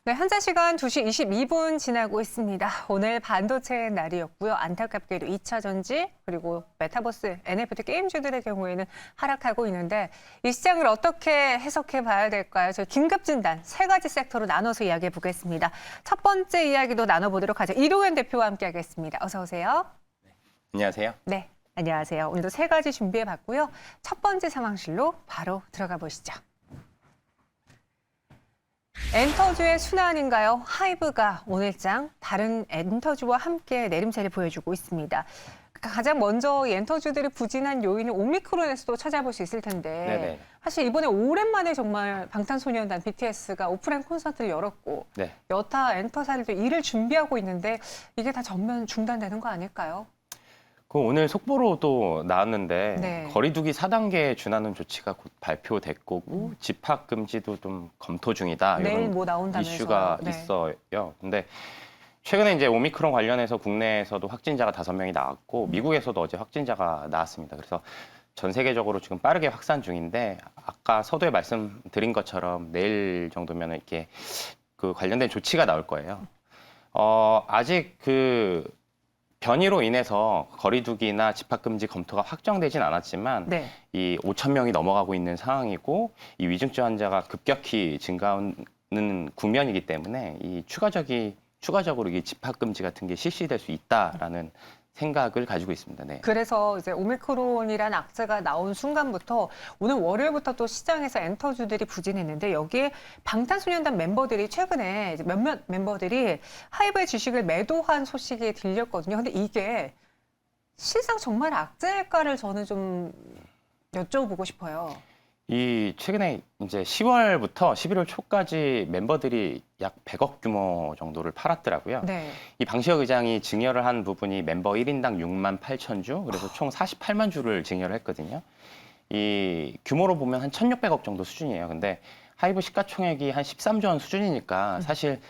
네, 현재 시간 2시 22분 지나고 있습니다. 오늘 반도체 날이었고요. 안타깝게도 2차 전지 그리고 메타버스, NFT 게임주들의 경우에는 하락하고 있는데 이 시장을 어떻게 해석해 봐야 될까요? 저희 긴급 진단 세 가지 섹터로 나눠서 이야기해 보겠습니다. 첫 번째 이야기도 나눠보도록 하죠. 이도현 대표와 함께하겠습니다. 어서 오세요. 안녕하세요. 네, 안녕하세요. 오늘도 세 가지 준비해 봤고요. 첫 번째 상황실로 바로 들어가 보시죠. 엔터주의 순환인가요? 하이브가 오늘장 다른 엔터주와 함께 내림세를 보여주고 있습니다. 가장 먼저 이 엔터주들이 부진한 요인은 오미크론에서도 찾아볼 수 있을 텐데 네네. 사실 이번에 오랜만에 정말 방탄소년단 BTS가 오프라인 콘서트를 열었고 네. 여타 엔터사들도 일을 준비하고 있는데 이게 다 전면 중단되는 거 아닐까요? 그 오늘 속보로 또 나왔는데 네. 거리두기 4단계 준하는 조치가 곧 발표됐고 집합 금지도 좀 검토 중이다. 내일 이런 뭐 나온다면서. 이슈가 네. 있어요. 근데 최근에 이제 오미크론 관련해서 국내에서도 확진자가 5명이 나왔고 미국에서도 어제 확진자가 나왔습니다. 그래서 전 세계적으로 지금 빠르게 확산 중인데 아까 서두에 말씀드린 것처럼 내일 정도면 이렇게 그 관련된 조치가 나올 거예요. 아직 그 변이로 인해서 거리두기나 집합금지 검토가 확정되진 않았지만 네. 이 5천 명이 넘어가고 있는 상황이고 이 위중증 환자가 급격히 증가하는 국면이기 때문에 이 추가적으로 이 집합금지 같은 게 실시될 수 있다라는 생각을 가지고 있습니다. 네. 그래서 이제 오미크론이라는 악재가 나온 순간부터 오늘 월요일부터 또 시장에서 엔터주들이 부진했는데 여기에 방탄소년단 멤버들이 최근에 이제 몇몇 멤버들이 하이브의 주식을 매도한 소식이 들렸거든요. 근데 이게 실상 정말 악재일까를 저는 좀 여쭤보고 싶어요. 이 최근에 이제 10월부터 11월 초까지 멤버들이 약 100억 규모 정도를 팔았더라고요. 네. 이 방시혁 의장이 증여를 한 부분이 멤버 1인당 6만 8천 주, 그래서 총 48만 주를 증여를 했거든요. 이 규모로 보면 한 1,600억 정도 수준이에요. 근데 하이브 시가총액이 한 13조 원 수준이니까 사실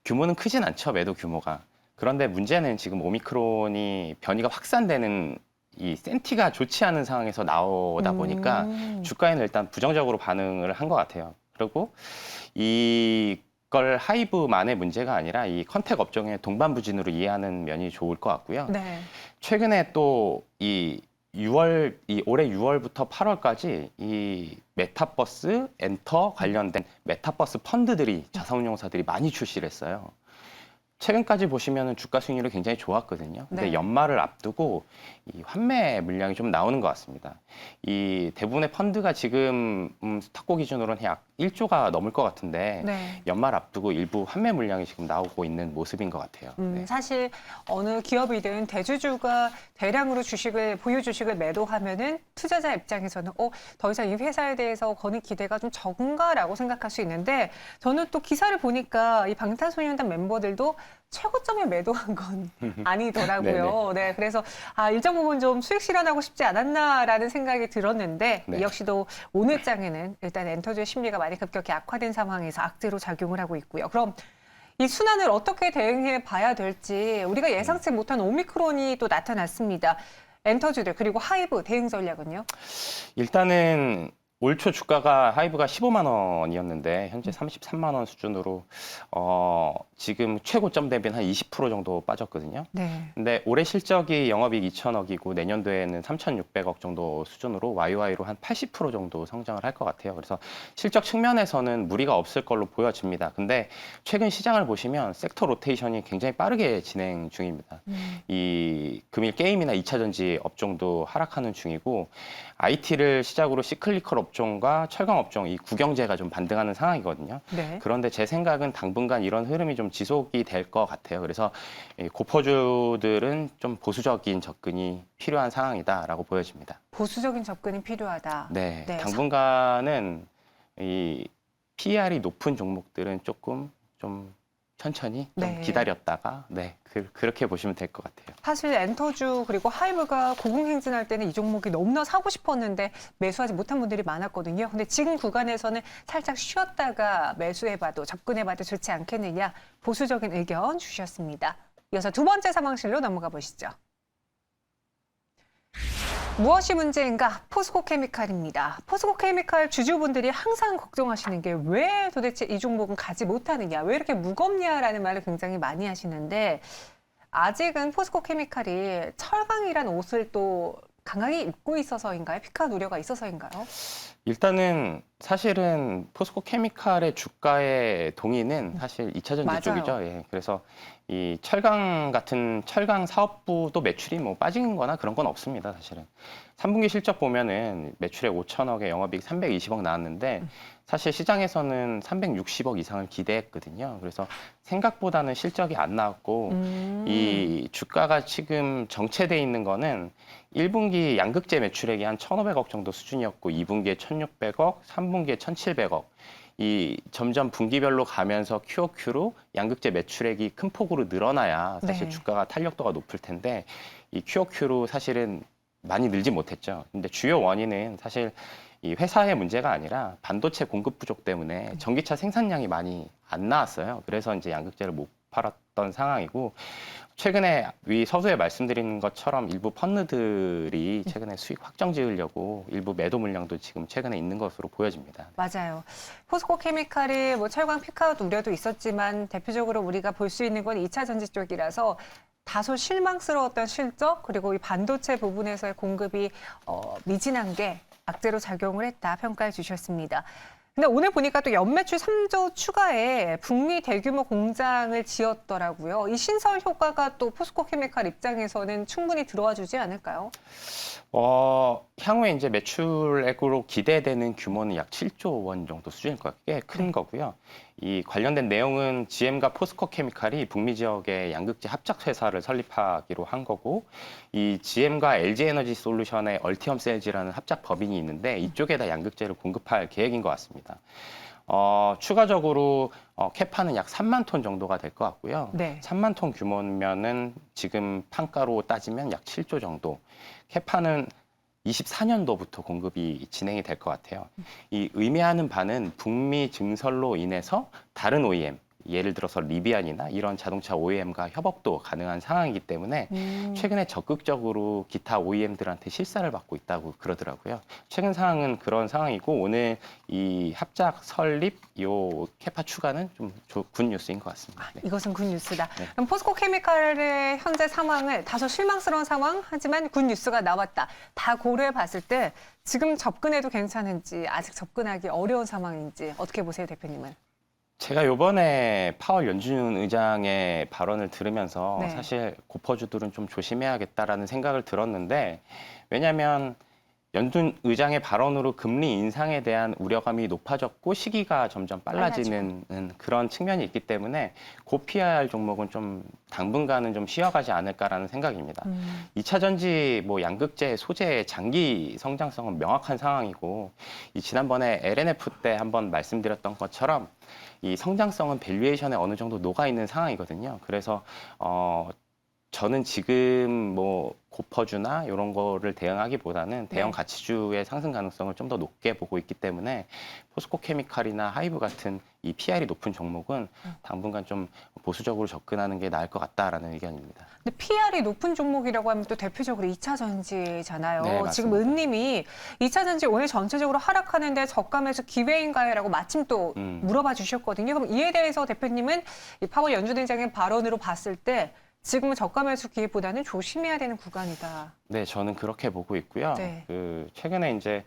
규모는 크진 않죠, 매도 규모가. 그런데 문제는 지금 오미크론이 변이가 확산되는 이 센티가 좋지 않은 상황에서 나오다 보니까 주가에는 일단 부정적으로 반응을 한 것 같아요. 그리고 이걸 하이브만의 문제가 아니라 이 컨택 업종의 동반부진으로 이해하는 면이 좋을 것 같고요. 네. 최근에 또 올해 6월부터 8월까지 이 메타버스, 엔터 관련된 메타버스 펀드들이 자산운용사들이 많이 출시를 했어요. 최근까지 보시면 주가 수익률이 굉장히 좋았거든요. 근데 네. 연말을 앞두고 이 환매 물량이 좀 나오는 것 같습니다. 이 대부분의 펀드가 지금 스탁고 기준으로는 약 1조가 넘을 것 같은데 네. 연말 앞두고 일부 환매 물량이 지금 나오고 있는 모습인 것 같아요. 네. 사실 어느 기업이든 대주주가 대량으로 보유 주식을 매도하면은 투자자 입장에서는 더 이상 이 회사에 대해서 거는 기대가 좀 적은가라고 생각할 수 있는데 저는 또 기사를 보니까 이 방탄소년단 멤버들도 최고점에 매도한 건 아니더라고요. 네, 그래서 일정 부분 좀 수익 실현하고 싶지 않았나라는 생각이 들었는데 네. 이 역시도 오늘 장에는 일단 엔터주의 심리가 많이 급격히 악화된 상황에서 악재로 작용을 하고 있고요. 그럼 이 순환을 어떻게 대응해 봐야 될지 우리가 예상치 못한 오미크론이 또 나타났습니다. 엔터주들 그리고 하이브 대응 전략은요? 일단은 올 초 주가가 하이브가 15만 원이었는데 현재 33만 원 수준으로 지금 최고점 대비는 한 20% 정도 빠졌거든요. 네. 근데 올해 실적이 영업이익 2천억이고 내년도에는 3,600억 정도 수준으로 YY로 한 80% 정도 성장을 할 것 같아요. 그래서 실적 측면에서는 무리가 없을 걸로 보여집니다. 근데 최근 시장을 보시면 섹터 로테이션이 굉장히 빠르게 진행 중입니다. 이 금일 게임이나 2차 전지 업종도 하락하는 중이고 IT를 시작으로 시클리컬 업종과 철강 업종 이 구경제가 좀 반등하는 상황이거든요. 네. 그런데 제 생각은 당분간 이런 흐름이 좀 지속이 될 것 같아요. 그래서 이 고퍼주들은 좀 보수적인 접근이 필요한 상황이다라고 보여집니다. 보수적인 접근이 필요하다. 네, 네. 당분간은 이 PER이 높은 종목들은 조금 좀 천천히 좀 네. 기다렸다가 그렇게 보시면 될 것 같아요. 사실 엔터주 그리고 하이브가 고공행진할 때는 이 종목이 너무나 사고 싶었는데 매수하지 못한 분들이 많았거든요. 근데 지금 구간에서는 살짝 쉬었다가 매수해봐도 접근해봐도 좋지 않겠느냐 보수적인 의견 주셨습니다. 이어서 두 번째 상황실로 넘어가 보시죠. 무엇이 문제인가? 포스코케미칼입니다. 포스코케미칼 주주분들이 항상 걱정하시는 게 왜 도대체 이 종목은 가지 못하느냐, 왜 이렇게 무겁냐라는 말을 굉장히 많이 하시는데 아직은 포스코케미칼이 철강이란 옷을 또 강하게 입고 있어서인가요? 피카 우려가 있어서인가요? 일단은 사실은 포스코케미칼의 주가의 동의는 사실 2차 전지 맞아요. 쪽이죠. 예. 그래서 이 철강 같은 철강 사업부도 매출이 뭐 빠진 거나 그런 건 없습니다. 사실은. 3분기 실적 보면은 매출액 5천억에 영업이익 320억 나왔는데 사실 시장에서는 360억 이상을 기대했거든요. 그래서 생각보다는 실적이 안 나왔고 이 주가가 지금 정체돼 있는 거는 1분기 양극재 매출액이 한 1,500억 정도 수준이었고 2분기에 1,600억, 3분기에 1,700억. 이 점점 분기별로 가면서 QOQ로 양극재 매출액이 큰 폭으로 늘어나야 사실 네. 주가가 탄력도가 높을 텐데 이 QOQ로 사실은 많이 늘지 못했죠. 근데 주요 원인은 사실 이 회사의 문제가 아니라 반도체 공급 부족 때문에 전기차 생산량이 많이 안 나왔어요. 그래서 이제 양극재를 못 팔았던 상황이고 최근에 위 서두에 말씀드린 것처럼 일부 펀드들이 최근에 수익 확정 지으려고 일부 매도 물량도 지금 최근에 있는 것으로 보여집니다. 맞아요. 포스코케미칼이 뭐 철강 피카웃 우려도 있었지만 대표적으로 우리가 볼 수 있는 건 2차 전지 쪽이라서 다소 실망스러웠던 실적 그리고 이 반도체 부분에서의 공급이 미진한 게 악재로 작용을 했다 평가해 주셨습니다. 근데 오늘 보니까 또 연매출 3조 추가에 북미 대규모 공장을 지었더라고요. 이 신설 효과가 또 포스코케미칼 입장에서는 충분히 들어와 주지 않을까요? 향후에 이제 매출액으로 기대되는 규모는 약 7조 원 정도 수준일 것 꽤 큰 거고요. 이 관련된 내용은 GM과 포스코케미칼이 북미 지역의 양극재 합작 회사를 설립하기로 한 거고, 이 GM과 LG에너지 솔루션의 얼티엄 셀즈라는 합작 법인이 있는데 이쪽에다 양극재를 공급할 계획인 것 같습니다. 추가적으로 캐파는 약 3만 톤 정도가 될 것 같고요. 네. 3만 톤 규모면은 지금 판가로 따지면 약 7조 정도. 캐파는 24년도부터 공급이 진행이 될 것 같아요. 이 의미하는 바는 북미 증설로 인해서 다른 OEM, 예를 들어서 리비안이나 이런 자동차 OEM과 협업도 가능한 상황이기 때문에 최근에 적극적으로 기타 OEM들한테 실사를 받고 있다고 그러더라고요. 최근 상황은 그런 상황이고 오늘 이 합작 설립, 요 캐파 추가는 좀 굿 뉴스인 것 같습니다. 네. 이것은 굿뉴스다. 네. 그럼 포스코케미칼의 현재 상황을 다소 실망스러운 상황 하지만 굿뉴스가 나왔다. 다 고려해 봤을 때 지금 접근해도 괜찮은지 아직 접근하기 어려운 상황인지 어떻게 보세요, 대표님은? 제가 요번에 파월 연준 의장의 발언을 들으면서 네. 사실 고퍼주들은 좀 조심해야겠다라는 생각을 들었는데 왜냐하면 연준 의장의 발언으로 금리 인상에 대한 우려감이 높아졌고 시기가 점점 빨라지는 그런 측면이 있기 때문에 고피해야 할 종목은 좀 당분간은 좀 쉬어가지 않을까라는 생각입니다. 2차 전지 뭐 양극재 소재의 장기 성장성은 명확한 상황이고 이 지난번에 LNF 때 한번 말씀드렸던 것처럼 이 성장성은 밸류에이션에 어느 정도 녹아 있는 상황이거든요. 그래서 저는 지금 뭐 고퍼주나 이런 거를 대응하기보다는 대형 네. 가치주의 상승 가능성을 좀 더 높게 보고 있기 때문에 포스코케미칼이나 하이브 같은 이 PR이 높은 종목은 당분간 좀 보수적으로 접근하는 게 나을 것 같다라는 의견입니다. 근데 PR이 높은 종목이라고 하면 또 대표적으로 2차 전지잖아요. 네, 맞습니다. 지금 은님이 2차 전지 오늘 전체적으로 하락하는데 저가매수 기회인가요? 라고 마침 또 물어봐 주셨거든요. 그럼 이에 대해서 대표님은 이 파월 연준 의장의 발언으로 봤을 때 지금은 저가 매수 기회보다는 조심해야 되는 구간이다. 네, 저는 그렇게 보고 있고요. 네. 최근에 이제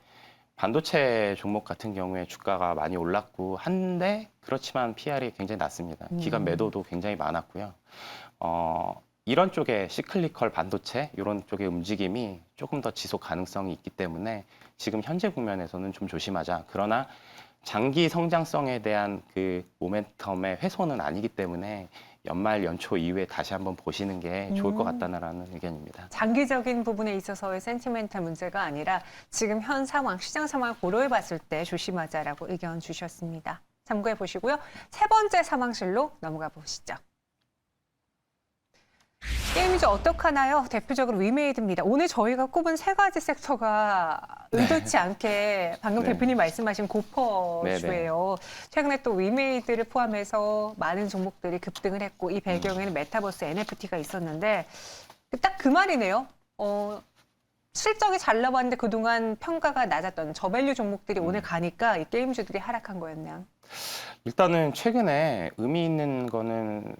반도체 종목 같은 경우에 주가가 많이 올랐고 한데 그렇지만 PR이 굉장히 낮습니다. 기관 매도도 굉장히 많았고요. 이런 쪽에 시클리컬 반도체 이런 쪽의 움직임이 조금 더 지속 가능성이 있기 때문에 지금 현재 국면에서는 좀 조심하자. 그러나 장기 성장성에 대한 그 모멘텀의 훼손은 아니기 때문에 연말 연초 이후에 다시 한번 보시는 게 좋을 것 같다는 의견입니다. 장기적인 부분에 있어서의 센티멘탈 문제가 아니라 지금 현 상황, 시장 상황을 고려해 봤을 때 조심하자라고 의견 주셨습니다. 참고해 보시고요. 세 번째 상황실로 넘어가 보시죠. 게임이죠. 어떡하나요? 대표적으로 위메이드입니다. 오늘 저희가 꼽은 세 가지 섹터가 의도치 않게 방금 네. 대표님 말씀하신 고퍼주예요. 최근에 또 위메이드를 포함해서 많은 종목들이 급등을 했고 이 배경에는 메타버스 NFT가 있었는데 딱 그 말이네요. 실적이 잘 나왔는데 그동안 평가가 낮았던 저밸류 종목들이 오늘 가니까 이 게임주들이 하락한 거였나요? 일단은 최근에 의미 있는 거는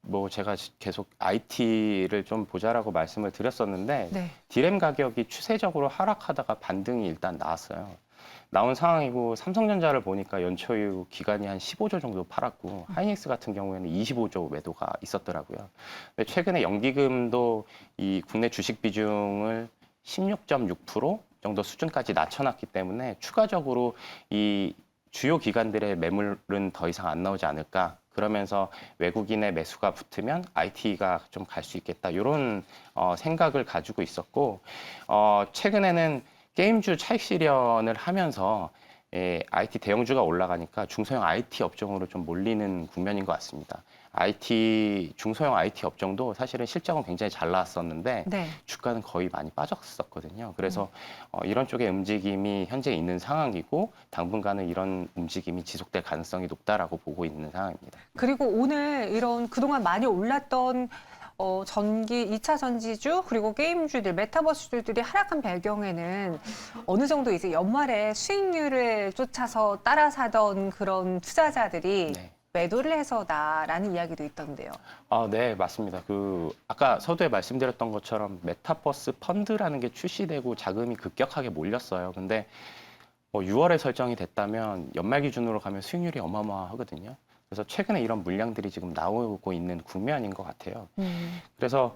뭐 제가 계속 IT를 좀 보자라고 말씀을 드렸었는데 네. 디램 가격이 추세적으로 하락하다가 반등이 일단 나왔어요. 나온 상황이고 삼성전자를 보니까 연초 기간이 한 15조 정도 팔았고 하이닉스 같은 경우에는 25조 매도가 있었더라고요. 근데 최근에 연기금도 이 국내 주식 비중을 16.6% 정도 수준까지 낮춰놨기 때문에 추가적으로 이 주요 기관들의 매물은 더 이상 안 나오지 않을까. 그러면서 외국인의 매수가 붙으면 IT가 좀 갈 수 있겠다. 이런 생각을 가지고 있었고 최근에는 게임주 차익 실현을 하면서 IT 대형주가 올라가니까 중소형 IT 업종으로 좀 몰리는 국면인 것 같습니다. 중소형 IT 업종도 사실은 실적은 굉장히 잘 나왔었는데 네. 주가는 거의 많이 빠졌었거든요. 그래서 이런 쪽의 움직임이 현재 있는 상황이고 당분간은 이런 움직임이 지속될 가능성이 높다라고 보고 있는 상황입니다. 그리고 오늘 이런 그동안 많이 올랐던 전기, 2차 전지주, 그리고 게임주들, 메타버스주들이 하락한 배경에는 어느 정도 이제 연말에 수익률을 쫓아서 따라 사던 그런 투자자들이 네. 매도를 해서다라는 이야기도 있던데요. 네, 맞습니다. 아까 서두에 말씀드렸던 것처럼 메타버스 펀드라는 게 출시되고 자금이 급격하게 몰렸어요. 근데 6월에 설정이 됐다면 연말 기준으로 가면 수익률이 어마어마하거든요. 그래서 최근에 이런 물량들이 지금 나오고 있는 국면인 것 같아요. 그래서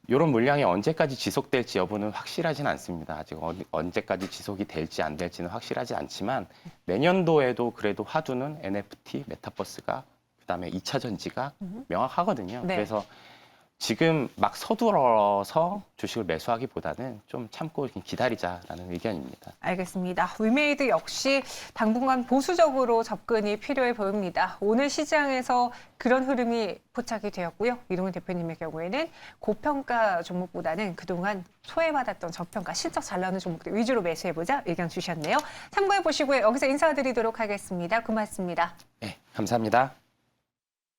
이런 물량이 언제까지 지속될지 여부는 확실하진 않습니다. 아직 언제까지 지속이 될지 안 될지는 확실하지 않지만 내년도에도 그래도 화두는 NFT, 메타버스가 그다음에 2차 전지가 명확하거든요. 네. 그래서 지금 막 서둘러서 주식을 매수하기보다는 좀 참고 기다리자라는 의견입니다. 알겠습니다. 위메이드 역시 당분간 보수적으로 접근이 필요해 보입니다. 오늘 시장에서 그런 흐름이 포착이 되었고요. 이동훈 대표님의 경우에는 고평가 종목보다는 그동안 소외받았던 저평가, 실적 잘 나오는 종목들 위주로 매수해보자 의견 주셨네요. 참고해 보시고요. 여기서 인사드리도록 하겠습니다. 고맙습니다. 네, 감사합니다.